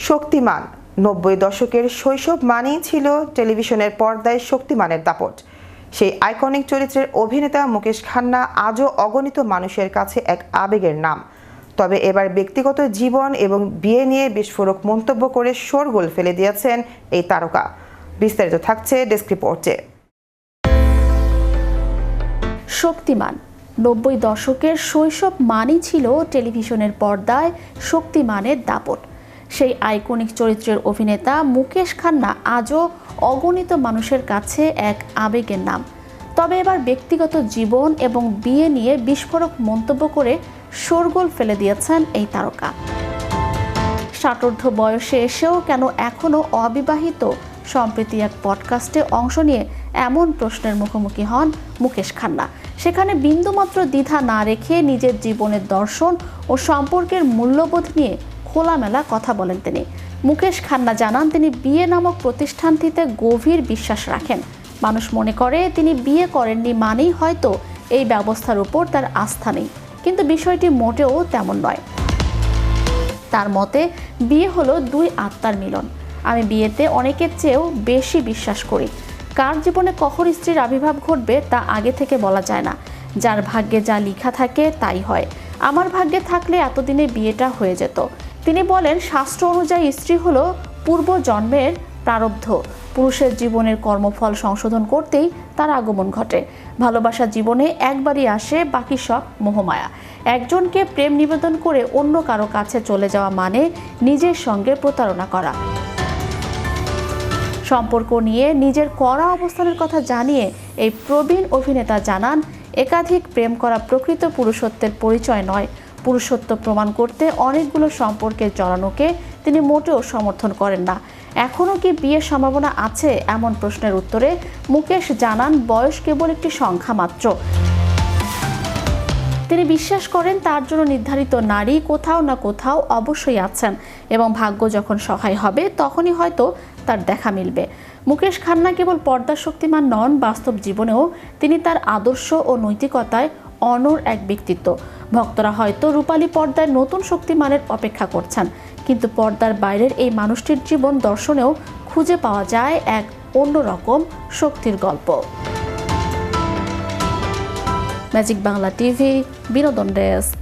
শক্তিমান 90 দশকের শৈশব মানেই ছিল টেলিভিশনের পর্দায় শক্তিমানের দাপট। সেই আইকনিক চরিত্রের অভিনেতা মুকেশ খান্না আজও অগণিত মানুষের কাছে এক আবেগের নাম। তবে এবার ব্যক্তিগত জীবন এবং বিয়ে নিয়ে বিস্ফোরক মন্তব্য করে শোরগোল ফেলে দিয়েছেন এই তারকা। বিস্তারিত থাকছে ডেস্ক রিপোর্টে। শক্তিমান 90 দশকের শৈশব মানেই ছিল টেলিভিশনের পর্দায় শক্তিমানের দাপট। সেই আইকনিক চরিত্রের অভিনেতা মুকেশ খান্না আজও অগণিত মানুষের কাছে এক আবেগের নাম। তবে এবার ব্যক্তিগত জীবন এবং বিয়ে নিয়ে বিস্ফোরক মন্তব্য করে শোরগোল ফেলে দিয়েছেন এই তারকা। ষাটোর্ধ্ব বয়সে এসেও কেন এখনও অবিবাহিত? সম্প্রতি এক পডকাস্টে অংশ নিয়ে এমন প্রশ্নের মুখোমুখি হন মুকেশ খান্না। সেখানে বিন্দুমাত্র দ্বিধা না রেখে নিজের জীবনের দর্শন ও সম্পর্কের মূল্যবোধ নিয়ে খোলামেলা কথা বলেন তিনি। মুকেশ খান্না জানান, তিনি বিয়ে নামক প্রতিষ্ঠানটিতে গভীর বিশ্বাস রাখেন। মানুষ মনে করে তিনি বিয়ে করেননি মানেই হয়তো এই ব্যবস্থার উপর তার আস্থা নেই, কিন্তু বিষয়টি মোটেও তেমন নয়। তার মতে, বিয়ে হলো দুই আত্মার মিলন। আমি বিয়েতে অনেকের চেয়েও বেশি বিশ্বাস করি। কার জীবনে কখন স্ত্রীর আবির্ভাব ঘটবে তা আগে থেকে বলা যায় না। যার ভাগ্যে যা লেখা থাকে তাই হয়। আমার ভাগ্যে থাকলে এতদিনে বিয়েটা হয়ে যেত। তিনি বলেন, শাস্ত্র অনুযায়ী স্ত্রী হলো পূর্ব জন্মের প্রারব্ধ। পুরুষের জীবনের কর্মফল সংশোধন করতেই তার আগমন ঘটে। ভালোবাসা জীবনে একবারই আসে, বাকি সব মোহমায়া। একজনকে প্রেম নিবেদন করে অন্য কারো কাছে চলে যাওয়া মানে নিজের সঙ্গে প্রতারণা করা। সম্পর্ক নিয়ে নিজের কড়া অবস্থানের কথা জানিয়ে এই প্রবীণ অভিনেতা জানান, একাধিক প্রেম করা প্রকৃত পুরুষত্বের পরিচয় নয়। পুরুষত্ব প্রমাণ করতে অনেকগুলো সম্পর্কে জড়ানোকে তিনি মোটেও সমর্থন করেন না। এখনও কি বিয়ের সম্ভাবনা আছে? এমন প্রশ্নের উত্তরে মুকেশ জানান, বয়স কেবল একটি সংখ্যা মাত্র। তিনি বিশ্বাস করেন তার জন্য নির্ধারিত নারী কোথাও না কোথাও অবশ্যই আছেন এবং ভাগ্য যখন সহায় হবে তখনই হয়তো তার দেখা মিলবে। মুকেশ খান্না কেবল পর্দার শক্তিমান নন, বাস্তব জীবনেও তিনি তার আদর্শ ও নৈতিকতায় অনড় এক ব্যক্তিত্ব। ভক্তরা হয়তো রূপালী পর্দায় নতুন শক্তিমানের অপেক্ষা করছেন, কিন্তু পর্দার বাইরের এই মানুষটির জীবন দর্শনেও খুঁজে পাওয়া যায় এক অন্যরকম শক্তির গল্প। ম্যাজিক বাংলা টিভি, বিনোদন ডেস্ক।